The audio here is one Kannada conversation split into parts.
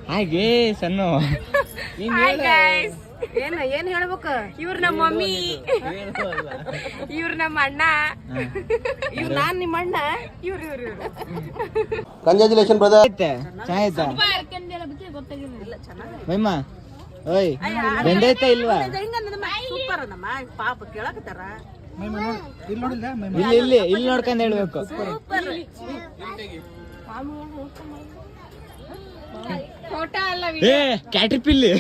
ಹಾಗೆ ಸಣ್ಣ ಏನ್ ಹೇಳ್ಬೇಕು? ಇವ್ರ ನಮ್ಮ ಮಮ್ಮಿ, ಇವ್ರ ನಮ್ಮ ಅಣ್ಣ, ಇವ್ರು ನಾನ್ ನಿಮ್ಮ ಅಣ್ಣ, ಇವ್ರು ಕಂಗ್ರಾಚುಲೇಷನ್ ಬ್ರದರ್. ಚೆನ್ನಾಯ್ತಾ ಮೈಮ? ಓಯ್ ಬೆಂದೈತಾ ಇಲ್ವಾ? ಸೂಪರ್ ನಮ್ಮ ಪಾಪ ಕೇಳಕತ್ತಾರ. ಇಲ್ಲಿ ನೋಡ್ಕೊಂಡ್ ಹೇಳ್ಬೇಕು. ಫೋಟೋ ಅಲ್ಲ, ಏ ಕ್ಯಾಟ್ರಿಪಿಲ್ಲಿ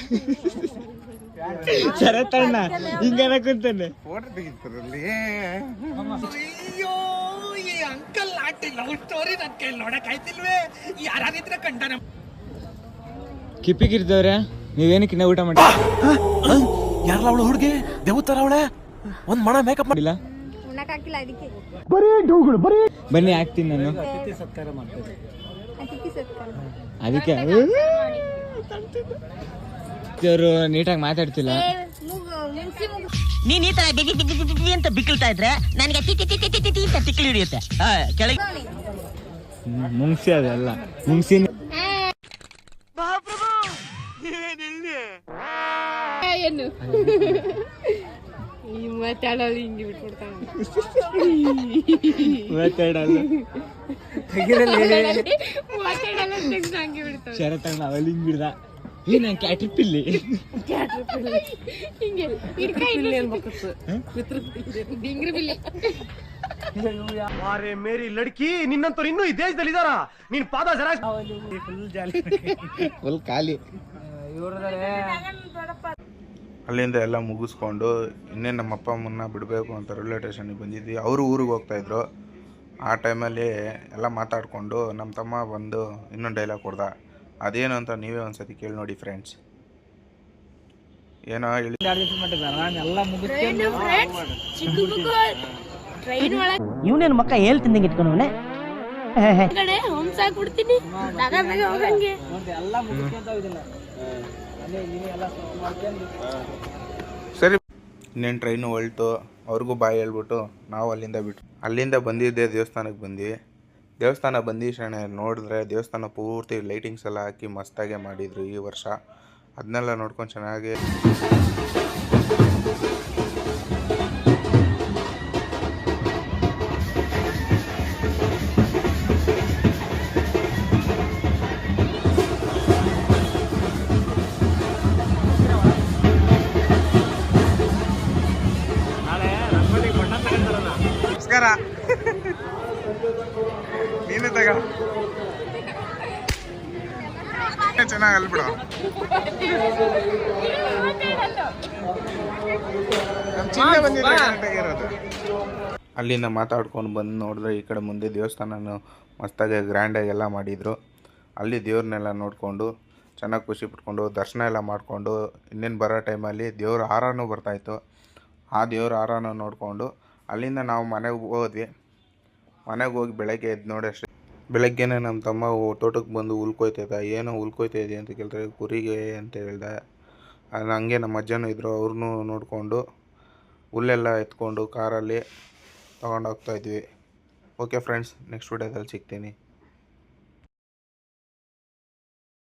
ಶರತ್ತಣ್ಣ ಹಿಂಗನ ಕುಂತಾನೆ. ಫೋಟೋ ತೆಗಿತಾರಲ್ಲಿ. ಅಯ್ಯೋ ಈ ಅಂಕಲ್ ಆಟಿ ಲವ್ ಸ್ಟೋರಿ ನನ್ ಕೈ ನೋಡಕ್ ಆಯ್ತಿಲ್ವೇ? ಯಾರಿದ್ರೆ ಕಂಡನ ಕಿಪ್ಪಿಗಿರ್ದವ್ರೆ ನೀವೇನಕ್ಕಿನ್ನ ಊಟ ಮಾಡಿ? ಯಾರಲ್ಲ ಅವಳು ಹುಡುಗಿ ದೇವತರ ಅವಳೆ ಒಂದ್ ಮಣ ಮೇಕಪ್ ಮಾಡಿಲ್ಲ, ಉಣ್ಣಕ್ ಹಾಕಿಲ್ಲ ಅದಕ್ಕೆ. ಬನ್ನಿ ಹಾಕ್ತೀನಿ ನಾನು. ಅದಕ್ಕೆ ಅವರು ನೀಟಾಗಿ ಮಾತಾಡ್ತಿಲ್ಲ. ನೀನ್ ಈ ತರ ಬಿಗಿ ಬಿಗಿ ಬಿಗಿ ಅಂತ ಬಿಕ್ಕಳ್ತಾ ಇದ್ರೆ ನನಗೆ T T T T T T ಅಂತ ತಿಕ್ಕಲಿ ಹಿಡಿಯುತ್ತೆ. ಕೆಳಗೆ ಮುಂಗ್ಸಿ ಅದೆಲ್ಲ ಮುಂಗ್ಸಿ. ಏನು ಈ ಮಾತಾಡೋದು ಹಿಂಗೆ ಬಿಟ್ಬಿಡ್ತಾನೆ. ಮಾತಾಡಲ್ಲ ಹಂಗೆ ಬಿಡ್ತಾವೆ. ಶರತ್ತಣ್ಣ ಅವಲ್ಲಿ ಹಿಂಗ್ ಬಿಡ್ದ. ಏ ನಾನು ಕ್ಯಾಟ್ರಿಪಿಲ್ಲಿ ಹಿಂಗೆ ಡಿಂಗ್ರಿ ಬಿಲ್ಲಿ. ಅರೆ ಮೇರಿ ಲಡ್ಕಿ, ನಿನ್ನಂತವ್ರು ಇನ್ನೂ ಈ ದೇಶದಲ್ಲಿ ಇದಾರ? ನೀನ್ ಪಾದ ಜರ ಫುಲ್ ಖಾಲಿ. ಅಲ್ಲಿಂದ ಎಲ್ಲ ಮುಗಿಸ್ಕೊಂಡು ಇನ್ನೇನು ನಮ್ಮ ಅಪ್ಪ ಅಮ್ಮನ್ನ ಬಿಡಬೇಕು ಅಂತ ರೈಲ್ವೆ ಸ್ಟೇಷನ್ಗೆ ಬಂದಿದ್ವಿ. ಅವರು ಊರಿಗೆ ಹೋಗ್ತಾಯಿದ್ರು. ಆ ಟೈಮಲ್ಲಿ ಎಲ್ಲ ಮಾತಾಡಿಕೊಂಡು ನಮ್ಮ ತಮ್ಮ ಬಂದು ಇನ್ನೊಂದು ಡೈಲಾಗ್ ಕೊಡ್ದ. ಅದೇನು ಅಂತ ನೀವೇ ಒಂದ್ಸತಿ ಕೇಳಿ ನೋಡಿ ಫ್ರೆಂಡ್ಸ್. ಏನೋ ಹೇಳಿ ಇವನೇನು ಮಕ್ಕ ಹೇಳ್ತಿದ್ದಂಗೆ ಇಟ್ಕೊಂಡವನೆ ಹೊಂಸಾಕ್ಬಿಡ್ತೀನಿ. ಸರಿ, ಇನ್ನೇನು ಟ್ರೈನು ಹೊಳ್ತು. ಅವ್ರಿಗೂ ಬಾಯಿ ಹೇಳ್ಬಿಟ್ಟು ನಾವು ಅಲ್ಲಿಂದ ಬಂದಿದ್ದೆ ದೇವಸ್ಥಾನಕ್ಕೆ ಬಂದ್ವಿ. ದೇವಸ್ಥಾನ ಬಂದಿದ್ದು ನೋಡಿದ್ರೆ ದೇವಸ್ಥಾನ ಪೂರ್ತಿ ಲೈಟಿಂಗ್ಸ್ ಎಲ್ಲ ಹಾಕಿ ಮಸ್ತಾಗೆ ಮಾಡಿದರು ಈ ವರ್ಷ. ಅದನ್ನೆಲ್ಲ ನೋಡ್ಕೊಂಡು ಚೆನ್ನಾಗಿ ನಮಸ್ಕಾರ. ನೀನು ತಗ ಚೆನ್ನಾಗಿ ಅಲ್ಬಿಡು. ಅಲ್ಲಿಂದ ಮಾತಾಡ್ಕೊಂಡು ಬಂದು ನೋಡಿದ್ರೆ ಈ ಕಡೆ ಮುಂದೆ ದೇವಸ್ಥಾನನು ಮಸ್ತಾಗಿ ಗ್ರ್ಯಾಂಡಾಗಿ ಎಲ್ಲ ಮಾಡಿದರು. ಅಲ್ಲಿ ದೇವ್ರನ್ನೆಲ್ಲ ನೋಡಿಕೊಂಡು ಚೆನ್ನಾಗಿ ಖುಷಿ ಪಟ್ಕೊಂಡು ದರ್ಶನ ಎಲ್ಲ ಮಾಡಿಕೊಂಡು ಇನ್ನೇನು ಬರೋ ಟೈಮಲ್ಲಿ ದೇವ್ರ ಹಾರನೂ ಬರ್ತಾಯಿತ್ತು. ಆ ದೇವ್ರ ಹಾರನ ನೋಡಿಕೊಂಡು ಅಲ್ಲಿಂದ ನಾವು ಮನೆಗೆ ಹೋದ್ವಿ. ಮನೆಗೆ ಹೋಗಿ ಬೆಳಗ್ಗೆ ಎದ್ದು ನೋಡಿ ಅಷ್ಟೇ. ಬೆಳಗ್ಗೆನೇ ನಮ್ಮ ತಮ್ಮ ತೋಟಕ್ಕೆ ಬಂದು ಹುಲ್ಕೊಯ್ತೈತ. ಏನೋ ಹುಲ್ಕೊಯ್ತಾಯಿದೆ ಅಂತ ಕೇಳಿದ್ರೆ ಕುರಿಗೆ ಅಂತ ಹೇಳ್ದೆ. ಹಂಗೆ ನಮ್ಮ ಅಜ್ಜನೂ ಇದ್ದರು, ಅವ್ರನ್ನೂ ನೋಡಿಕೊಂಡು ಹುಲ್ಲೆಲ್ಲ ಎತ್ಕೊಂಡು ಕಾರಲ್ಲಿ ತೊಗೊಂಡೋಗ್ತಾಯಿದ್ವಿ. ಓಕೆ ಫ್ರೆಂಡ್ಸ್, ನೆಕ್ಸ್ಟ್ ವಿಡಿಯೋದಲ್ಲಿ ಸಿಗ್ತೀನಿ.